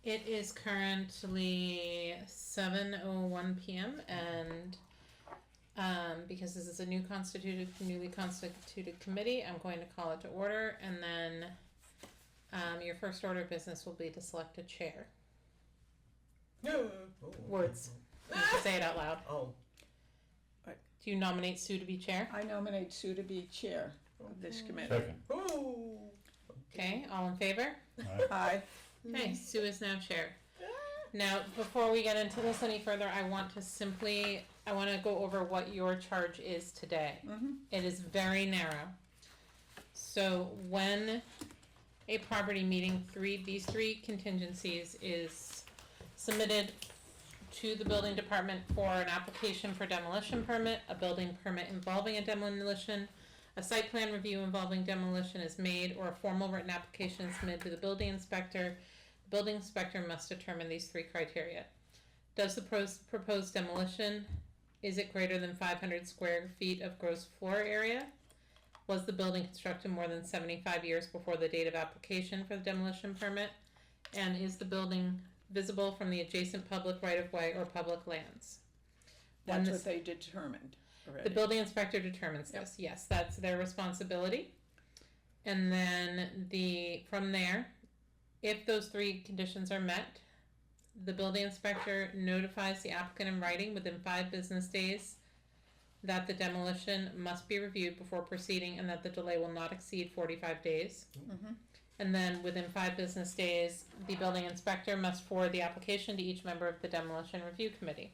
It is currently 7:01 p.m. and because this is a newly constituted committee, I'm going to call it to order, and then your first order of business will be to select a chair. Words. You have to say it out loud. Oh. Do you nominate Sue to be chair? I nominate Sue to be chair of this committee. Second. Ooh. Okay, all in favor? Aye. Okay, Sue is now chair. Now, before we get into this any further, I want to go over what your charge is today. Mm-hmm. It is very narrow. So when a property meeting these three contingencies is submitted to the building department for an application for demolition permit, a building permit involving a demolition, a site plan review involving demolition is made, or a formal written application is submitted to the building inspector, the building inspector must determine these three criteria. Does the proposed demolition, is it greater than 500 square feet of gross floor area? Was the building constructed more than 75 years before the date of application for the demolition permit? And is the building visible from the adjacent public right-of-way or public lands? That's what they determined already. The building inspector determines this. Yes, that's their responsibility. And then from there, if those three conditions are met, the building inspector notifies the applicant in writing within 5 business days that the demolition must be reviewed before proceeding and that the delay will not exceed 45 days. Mm-hmm. And then within 5 business days, the building inspector must forward the application to each member of the Demolition Review Committee.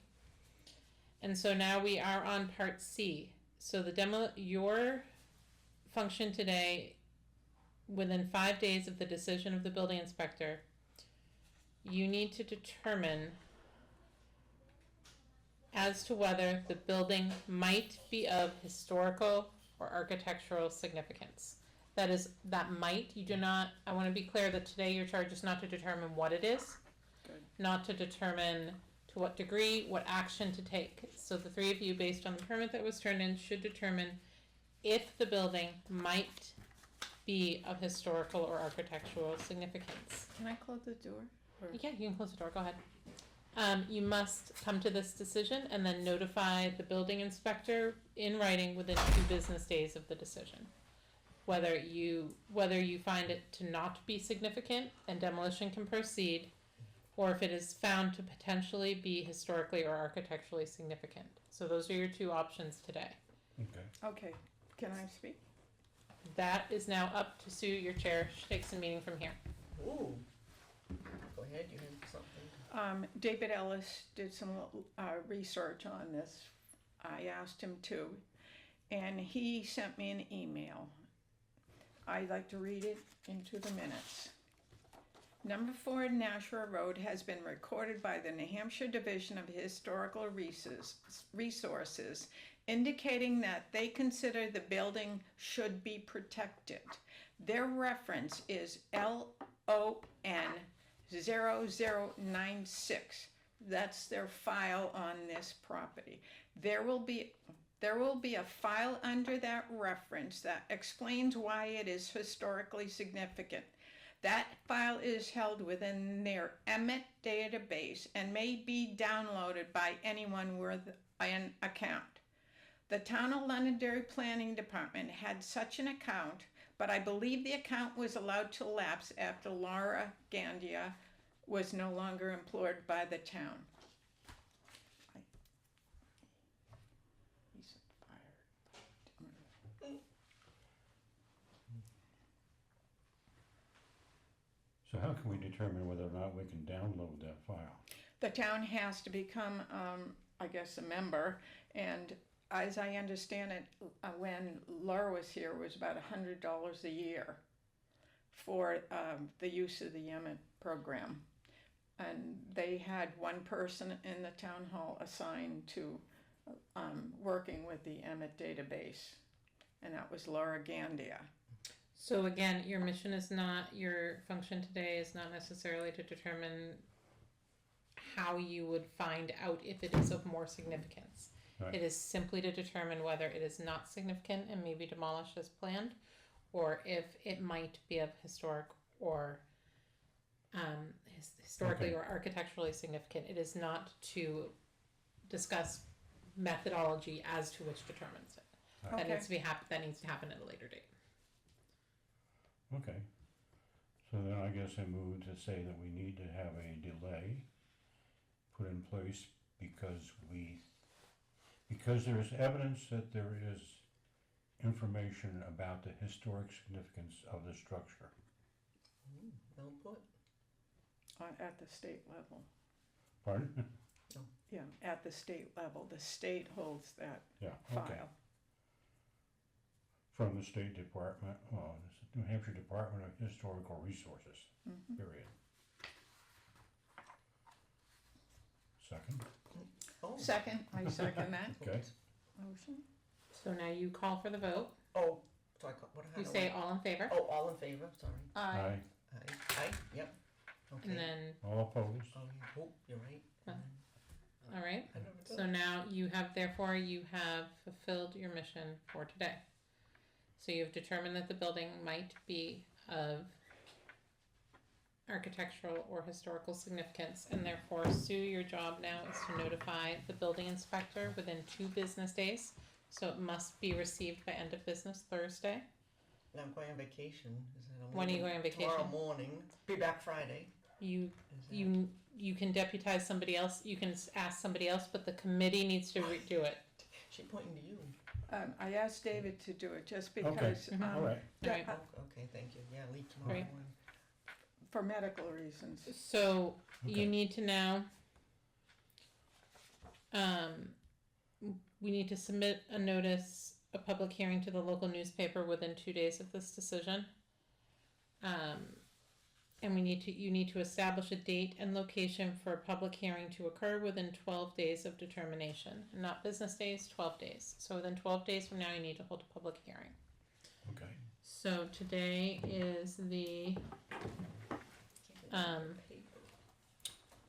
And so now we are on part C. So your function today, within 5 days of the decision of the building inspector, you need to determine as to whether the building might be of historical or architectural significance. That might, you do not, I want to be clear that today your charge is not to determine what it is, Good. not to determine to what degree, what action to take. So the three of you, based on the permit that was turned in, should determine if the building might be of historical or architectural significance. Can I close the door? Yeah, you can close the door, go ahead. You must come to this decision and then notify the building inspector in writing within 2 business days of the decision. Whether you find it to not be significant and demolition can proceed, or if it is found to potentially be historically or architecturally significant. So those are your 2 options today. Okay. Okay, can I speak? That is now up to Sue, your chair. She takes the meeting from here. Ooh. Go ahead, you have something. David Ellis did some research on this. I asked him to, and he sent me an email. I'd like to read it into the minutes. Number 4 Nashua Road has been recorded by the New Hampshire Division of Historical Resources, indicating that they consider the building should be protected. Their reference is LON 0096. That's their file on this property. There will be a file under that reference that explains why it is historically significant. That file is held within their Emmet database and may be downloaded by anyone with an account. The Town of Londonderry Planning Department had such an account, but I believe the account was allowed to lapse after Laura Gandia was no longer employed by the town. He's fired. So how can we determine whether or not we can download that file? The town has to become, I guess, a member, and as I understand it, when Laura was here, it was about $100 a year for the use of the Emmett program. And they had one person in the town hall assigned to working with the Emmett database, and that was Laura Gandia. So again, your function today is not necessarily to determine how you would find out if it is of more significance. Right. It is simply to determine whether it is not significant and may be demolished as planned, or if it might be of historic or historically Okay. or architecturally significant. It is not to discuss methodology as to which determines it. That Okay. needs to be that needs to happen at a later date. Okay. So then I guess I move to say that we need to have a delay put in place because there is evidence that there is information about the historic significance of the structure. Well put. At the state level. Pardon? Yeah, at the state level. The state holds that Yeah, okay. file. From the State Department, well, it's the New Hampshire Department of Historical Resources, Mhm. period. Second? Oh. Second, I second that Okay. motion. So now you call for the vote. Oh, so how You do say I? all in favor, Oh, all in favor, sorry. Aye. Aye, yep. Okay. and then, All opposed? Oh, yeah, oh, you're right. Huh. all right. I never did. So now you have fulfilled your mission for today. So you've determined that the building might be of architectural or historical significance, and therefore, Sue, your job now is to notify the building inspector within 2 business days. So it must be received by end of business Thursday. And I'm going on vacation. Is that illegal? When are you going on vacation? Tomorrow morning. Be back Friday. You Is that- you can deputize somebody else. You can ask somebody else, but the committee needs to do it. She pointing to you. I asked David to do it just Okay. because, Mhm. All right, yeah, Right. Oh, okay, thank you. Yeah, leave tomorrow Right. morning. for medical reasons. So you Okay. need to now, we need to submit a notice, a public hearing to the local newspaper within 2 days of this decision. And you need to establish a date and location for a public hearing to occur within 12 days of determination, not business days, 12 days. So within 12 days from now, you need to hold a public hearing. okay. So today is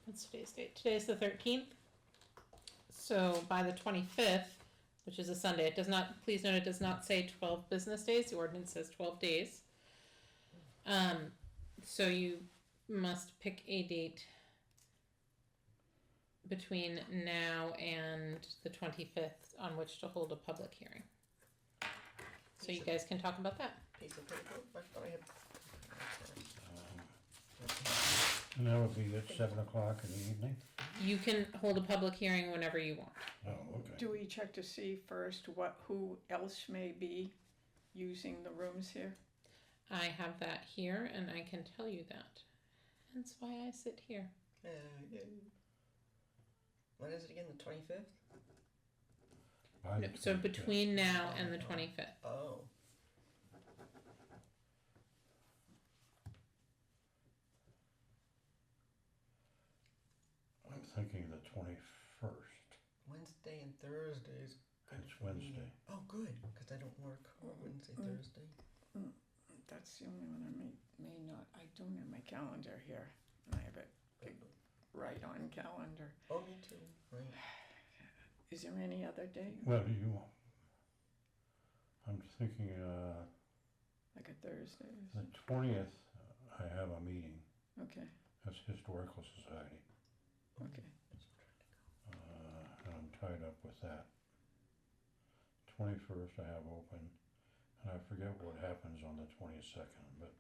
what's today's date? Today's the 13th. So by the 25th, which is a Sunday, it does not, please note, it does not say 12 business days. The ordinance says 12 days. So you must pick a date between now and the 25th on which to hold a public hearing. So you guys can talk about that. Piece of paper. I thought I had. And that would be at 7 o'clock in the evening? You can hold a public hearing whenever you want. Oh, okay. Do we check to see first who else may be using the rooms here? I have that here, and I can tell you that. That's why I sit here. Yeah. When is it again? The 25th? By the No, so 25th. between now and the 25th. Oh. I'm thinking the 21st. Wednesday and Thursdays. Good It's for me. Wednesday. Oh, good, because I don't work Wednesday, Thursday. That's the only one I may not, I don't have my calendar here, and I have it right on calendar. Oh, me too. Right. Is there any other day, Well, I'm thinking, like a Thursday or the something? 20th, I have a meeting. Okay, That's Historical Society. okay. And I'm tied up with that. 21st I have open, and I forget what happens on the 22nd, but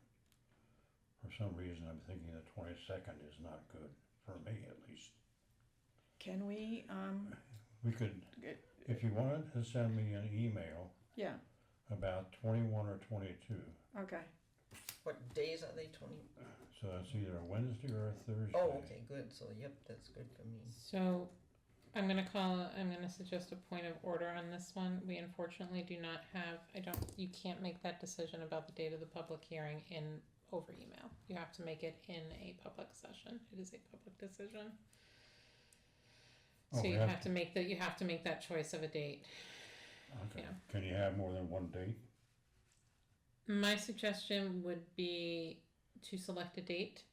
for some reason I'm thinking the 22nd is not good, for me at least. Can we, We could, if you wanted to send me an email yeah, about 21 or 22, okay, What days are they? 20? so that's either a Wednesday or a Thursday. Oh, okay, good. So, yep, that's good for me. So I'm gonna suggest a point of order on this one. We unfortunately do not have, you can't make that decision about the date of the public hearing over email. You have to make it in a public session. It is a public decision. Oh, So we you have have to make that choice of a date. Okay. Yeah. Can you have more than one date? My suggestion would be to select a date,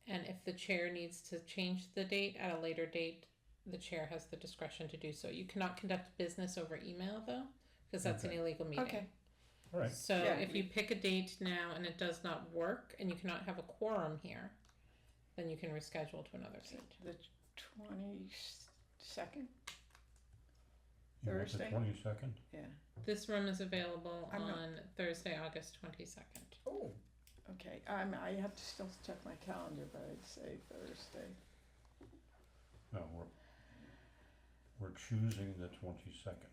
and if the chair needs to change the date at a later date, the chair has the discretion to do so. You cannot conduct business over email though, because that's an Okay. illegal meeting. okay, All right. So Yeah, if you pick a date now and it does not work and you cannot have a quorum here, then you can reschedule to another date. The 22nd? You want the Thursday? 22nd? Yeah, This room is available I'm not- on Thursday, August 22nd. Oh, okay, I have to still check my calendar, but I'd say Thursday. No, we're choosing the 22nd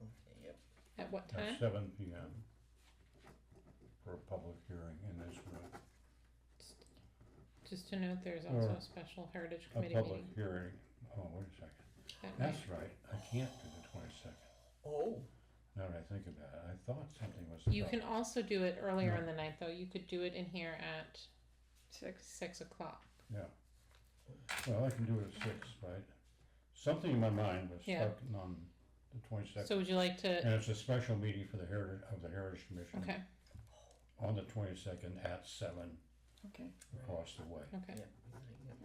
okay, yep. At what time? at 7 PM for a public hearing in this room. Just to note, there's also Or a special Heritage A Committee public meeting hearing, oh, wait a second, that night. that's right, I can't do the 22nd, Oh, now that I think about it, I thought something was. You about- can also do it earlier No. in the night, though. You could do it in here at 6? 6:00. Yeah, well, I can do it at 6, right? Something in my mind was Yeah. stuck on the 22nd. So would you like to, And it's a special meeting for the Heritage Commission okay, on the 22nd at 7 Okay. across the way. okay. yep,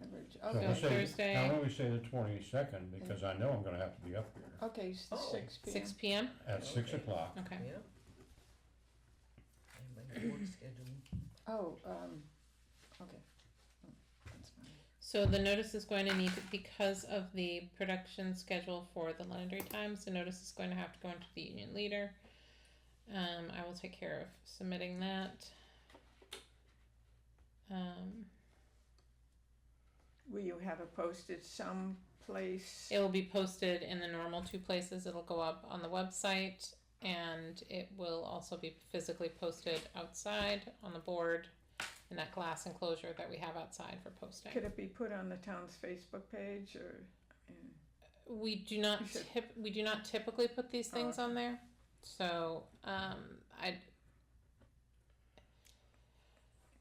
Average- So Okay, let's say, Thursday- now let me say the 22nd, because I know I'm gonna have to be up here okay, Oh. 6 p.m. 6 p.m.? at 6 Okay. o'clock. Okay. yep. And my work schedule. Oh, okay. Oh, that's fine. So the notice is going to need, because of the production schedule for the Londonderry Times, the notice is going to have to go into the Union Leader. I will take care of submitting that. Will you have it posted someplace? It will be posted in the normal two places. It'll go up on the website, and it will also be physically posted outside on the board in that glass enclosure that we have outside for posting. Could it be put on the town's Facebook page or? We do not You should- we do not typically put these things Oh, on there. So,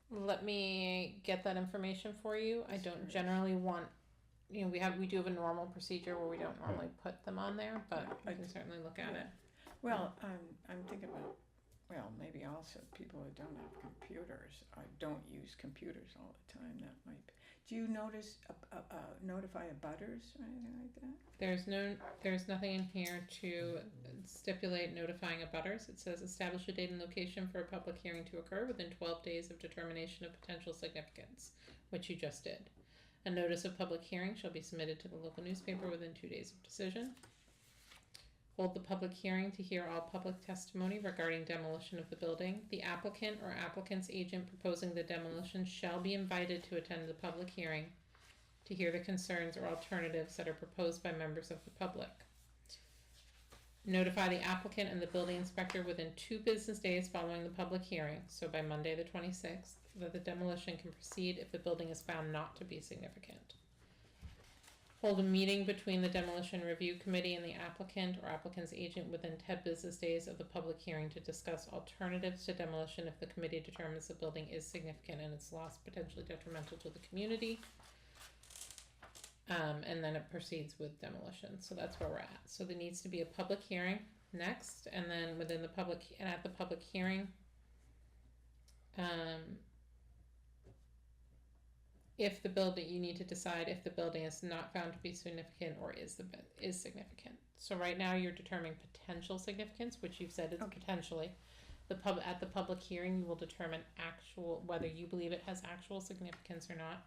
let me get that information for you. I don't generally want, we do have a normal procedure where we don't normally put them on there, but Yeah, I can certainly look at it. Well, I'm thinking about, well, maybe also people who don't have computers or don't use computers all the time, that might be. Do you notify abutters or anything like that? There's nothing in here to stipulate notifying abutters. It says establish a date and location for a public hearing to occur within 12 days of determination of potential significance, which you just did. A notice of public hearing shall be submitted to the local newspaper within 2 days of decision. Hold the public hearing to hear all public testimony regarding demolition of the building. The applicant or applicant's agent proposing the demolition shall be invited to attend the public hearing to hear the concerns or alternatives that are proposed by members of the public. Notify the applicant and the building inspector within 2 business days following the public hearing, so by Monday the 26th, that the demolition can proceed if the building is found not to be significant. Hold a meeting between the Demolition Review Committee and the applicant or applicant's agent within 10 business days of the public hearing to discuss alternatives to demolition if the committee determines the building is significant and its loss potentially detrimental to the community. And then it proceeds with demolition. So that's where we're at. So there needs to be a public hearing next, and then within the public, and at the public hearing, if the building, you need to decide if the building is not found to be significant or is significant. So right now you're determining potential significance, which you've said is Okay. potentially. At the public hearing, you will determine whether you believe it has actual significance or not.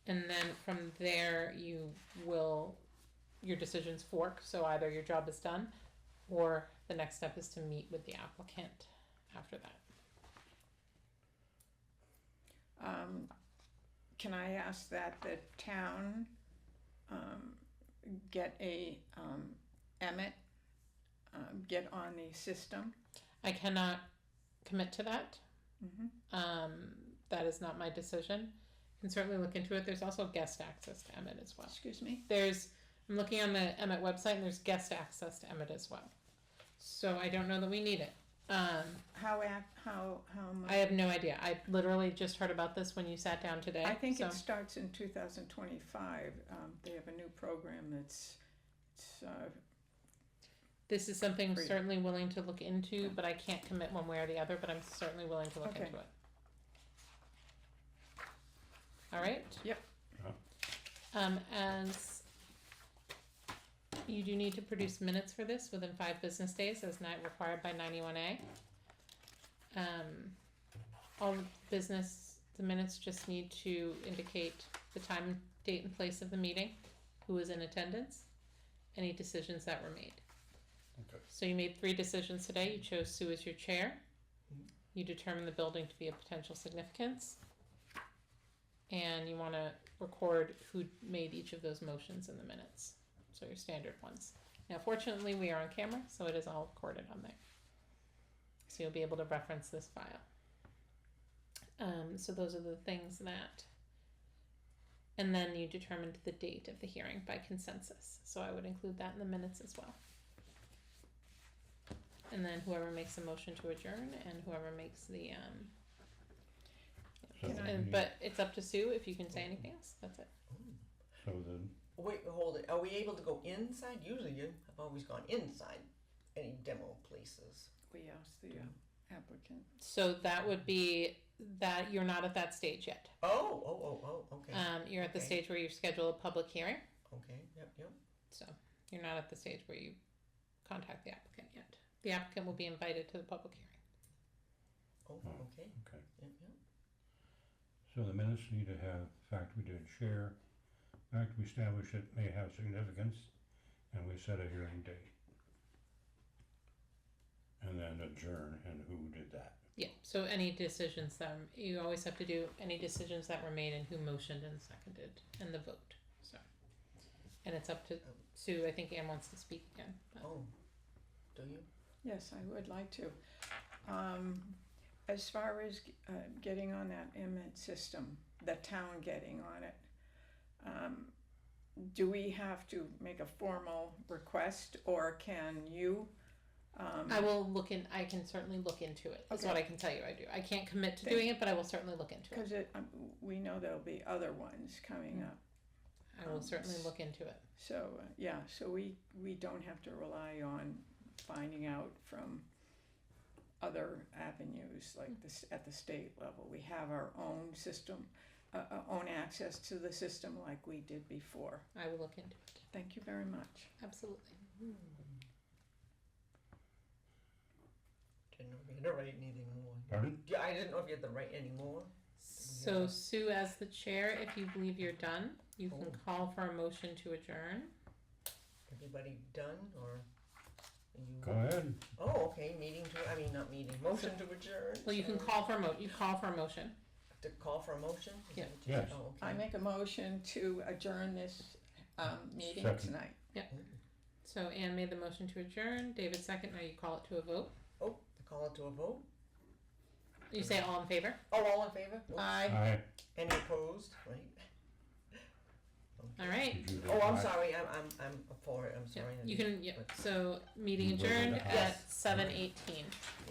And then from there, your decisions fork, so either your job is done, or the next step is to meet with the applicant after that. Can I ask that the town, get a, Emmett, get on the system? I cannot commit to that. Mm-hmm. That is not my decision. Can certainly look into it. There's also guest access to Emmett as well. Excuse me? I'm looking on the Emmett website, and there's guest access to Emmett as well. So I don't know that we need it. How much? I have no idea. I literally just heard about this when you sat down today. I think so. it starts in 2025. They have a new program that's, This is something I'm Great. certainly willing to look into, but I can't commit one way or the other, but I'm certainly willing to look Okay. into it. All right? Yep. As you do need to produce minutes for this within 5 business days as required by 91A. All business The minutes just need to indicate the time, date, and place of the meeting, who was in attendance, any decisions that were made. Okay. So you made 3 decisions today. You chose Sue as your chair. Mhm. You determined the building to be of potential significance. And you wanna record who made each of those motions in the minutes. So your standard ones. Now fortunately, we are on camera, so it is all recorded on there. So you'll be able to reference this file. So those are the things that, and then you determined the date of the hearing by consensus, so I would include that in the minutes as well. And then whoever makes a motion to adjourn and whoever makes the, So Can I- and, but it's up to Sue if you can say anything else, that's it. So then, Wait, hold it. Are we able to go inside? Usually you have always gone inside any demo places. We asked the applicant. So that would be, that you're not at that stage yet. Oh, okay. You're at the Okay. stage where you schedule a public hearing, Okay, yep. so you're not at the stage where you contact the applicant yet. The applicant will be invited to the public hearing. Oh, Oh. okay. okay. Yep. So the minutes need to have fact we did share, fact we established it may have significance, and we set a hearing date. And then adjourn, and who did that? Yeah, so any decisions that, you always have to do any decisions that were made and who motioned and seconded and the vote, so. And it's up to Sue, I think Ann wants to speak again. but- Oh, do you? Yes, I would like to. As far as getting on that IMID system, the town getting on it, do we have to make a formal request, or can you? I will look in, I can certainly look into it, that's what Okay. I can tell you I do. I can't commit to Thank- doing it, but I will certainly look into it. Because we know there'll be other ones coming up. I will certainly look into it. So, so we don't have to rely on finding out from other avenues like this at the state level. We have our own system, own access to the system like we did before. I will look into it, Thank you very much. absolutely. Didn't know if you had to write anything more. Pardon? Yeah, I didn't know if you had to write any more. So Yeah. Sue, as the chair, if you believe you're done, you can Oh. call for a motion to adjourn. Everybody done, or? Are you? Go ahead. Oh, okay, not meeting, motion to adjourn. Well, you can so- call for you call for a motion. To call for a motion? Is Yeah. that what you Yes. said? Oh, okay. I make a motion to adjourn this meeting Second. tonight. So Anne made the motion to adjourn, David second, now you call it to a vote. Oh, to call it to a vote? You say all in favor? Oh, all in favor? Whoops. Aye. Any opposed, right? All right. Did you Oh, I'm vote aye? sorry, I'm for it, I'm Yeah, sorry. you can, yeah, so meeting You voted adjourned aye. at 7:18.